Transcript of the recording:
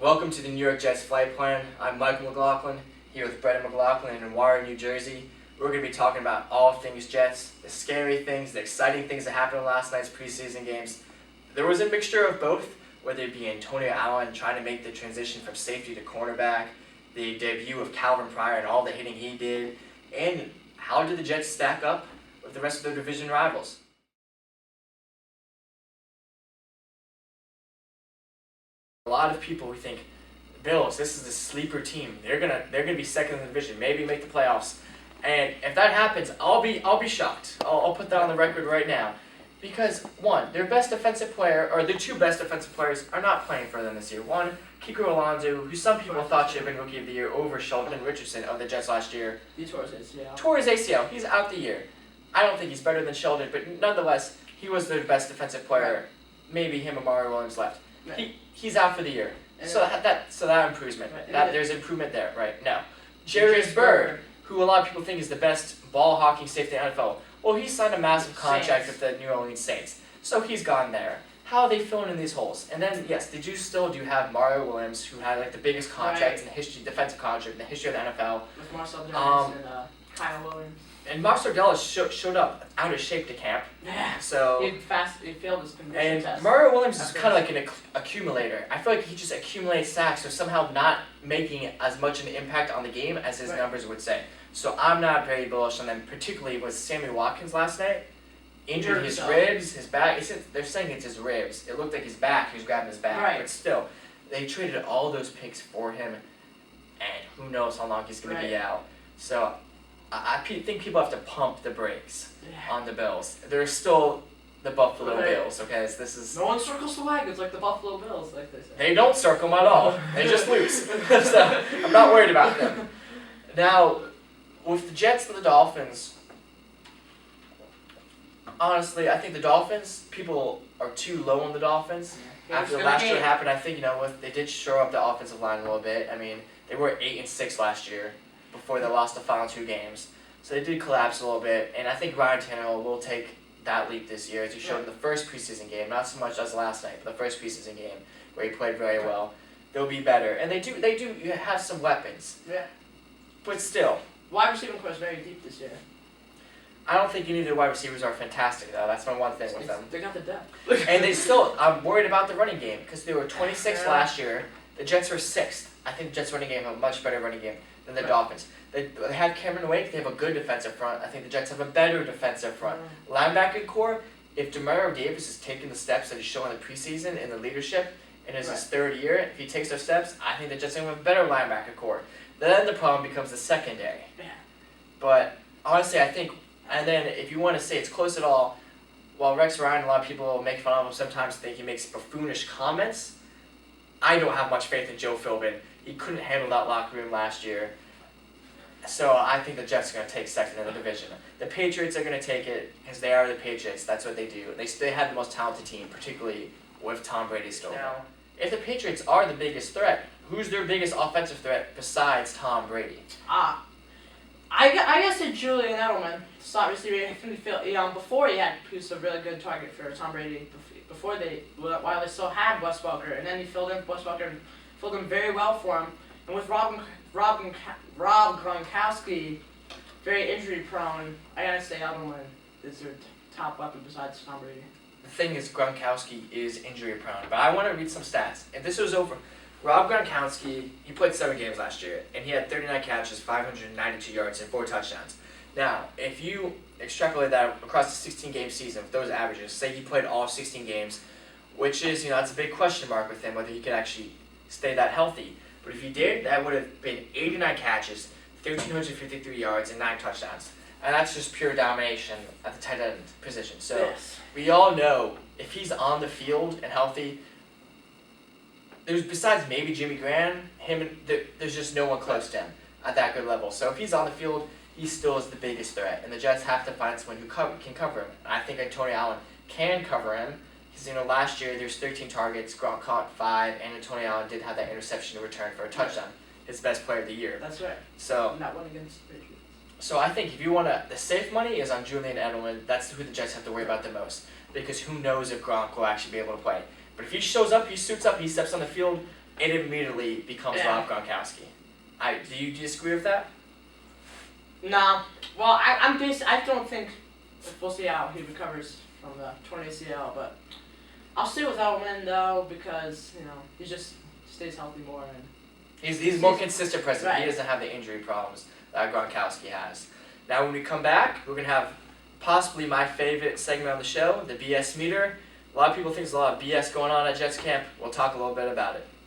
Welcome to the New York Jets flight plan. I'm Michael McLaughlin, here with Brendan McLaughlin in Warren, New Jersey. We're going to be talking about all things Jets, the scary things, the exciting things that happened in last night's preseason games. There was a mixture of both, whether it be Antonio Allen trying to make the transition from safety to cornerback, the debut of Calvin Pryor and all the hitting he did, and how did the Jets stack up with the rest of their division rivals. A lot of people who think, Bills, this is a sleeper team. They're gonna be second in the division, maybe make the playoffs. And if that happens, I'll be shocked. I'll put that on the record right now, because one, their best defensive player, or the two best defensive players, are not playing for them this year. One, Kiko Alonso, who some people thought should have been Rookie of the Year over Sheldon Richardson of the Jets last year. He tore his ACL. Tore his ACL. He's out the year. I don't think he's better than Sheldon, but nonetheless, he was their best defensive player. Right. Maybe him and Mario Williams left. Right. He's out for the year. And So that improvement. Right. There's improvement there, right? Now, Jarius Byrd, who a lot of people think is the best ball hawking safety in the NFL. Well, he signed a massive contract with the New Orleans Saints, so he's gone there. How are they filling in these holes? And then, yes, they still do have Mario Williams, who had like the biggest contract in the history, defensive contract in the history of the NFL. With Marcel Davis and Kyle Williams. And Marcel Dallas showed up out of shape to camp. Yeah. So. He failed his condition And test. Mario Williams is kind of like an accumulator. I feel like he just accumulates sacks, so somehow not making as much an impact on the game as his numbers would say. So I'm not very bullish on them, particularly with Sammy Watkins last night. Injured his ribs, his back. They're saying it's his ribs. It looked like his back. He was grabbing his back. Right. But still, they traded all those picks for him, and who knows how long he's going to be out. So I think people have to pump the brakes on the Bills. They're still the Buffalo Bills, okay? So this is. No one circles the wagons like the Buffalo Bills, like they say. They don't circle them at all. They just lose. So I'm not worried about them. Now, with the Jets and the Dolphins, honestly, I think the Dolphins, people are too low on the Dolphins. After the last year happened, I think, they did shore up the offensive line a little bit. I mean, they were 8-6 last year before they lost the final two games. So they did collapse a little bit, and I think Ryan Tannehill will take that leap this year, as he showed in the first preseason game, not so much as last night, but the first preseason game where he played very well. They'll be better, and they do have some weapons. Yeah. But still, wide receiving core is very deep this year. I don't think any of their wide receivers are fantastic, though. That's my one thing with them. They got the depth. And I'm worried about the running game, because they were 26th last year. The Jets were 6th. I think the Jets running game have a much better running game than the Dolphins. They have Cameron Wake. They have a good defensive front. I think the Jets have a better defensive front. Linebacker core, if Demario Davis is taking the steps that he's shown in the preseason in the leadership, and it's his third year, if he takes those steps, I think the Jets have a better linebacker core. Then the problem becomes the secondary. Yeah. But honestly, I think, and then if you want to say it's close at all, while Rex Ryan, a lot of people make fun of him, sometimes think he makes buffoonish comments, I don't have much faith in Joe Philbin. He couldn't handle that locker room last year. So I think the Jets are going to take second in the division. The Patriots are going to take it because they are the Patriots. That's what they do. They have the most talented team, particularly with Tom Brady still. Now, if the Patriots are the biggest threat, who's their biggest offensive threat besides Tom Brady? I guess it's Julian Edelman, slot receiver. Before he was a really good target for Tom Brady. While they still had Wes Welker, and then he filled in Wes Welker, filled in very well for him. And with Rob Gronkowski, very injury prone, I gotta say Edelman is their top weapon besides Tom Brady. The thing is, Gronkowski is injury prone, but I want to read some stats. If this was over, Rob Gronkowski, he played 7 games last year, and he had 39 catches, 592 yards, and 4 touchdowns. Now, if you extrapolate that across the 16-game season with those averages, say he played all 16 games, which is, that's a big question mark with him, whether he could actually stay that healthy. But if he did, that would have been 89 catches, 1,353 yards, and 9 touchdowns. And that's just pure domination at the tight end position. So we all know if he's on the field and healthy, besides maybe Jimmy Graham, there's just no one close to him at that good level. So if he's on the field, he still is the biggest threat. And the Jets have to find someone who can cover him. And I think Antonio Allen can cover him. Because, last year there's 13 targets, Gronk caught 5, and Antonio Allen did have that interception in return for a touchdown. His best player of the year. That's right. So not one against the Patriots. So I think if you the safe money is on Julian Edelman. That's who the Jets have to worry about the most. Because who knows if Gronk will actually be able to play. But if he shows up, he suits up, he steps on the field, it immediately becomes Yeah. Rob Gronkowski. Do you disagree with that? No. Well, I don't think we'll see how he recovers from the torn ACL, but I'll stay with Edelman though because he just stays healthy more and He's more consistent present. Right. He doesn't have the injury problems that Gronkowski has. Now, when we come back, we're gonna have possibly my favorite segment on the show, the BS meter. A lot of people think there's a lot of BS going on at Jets camp. We'll talk a little bit about it.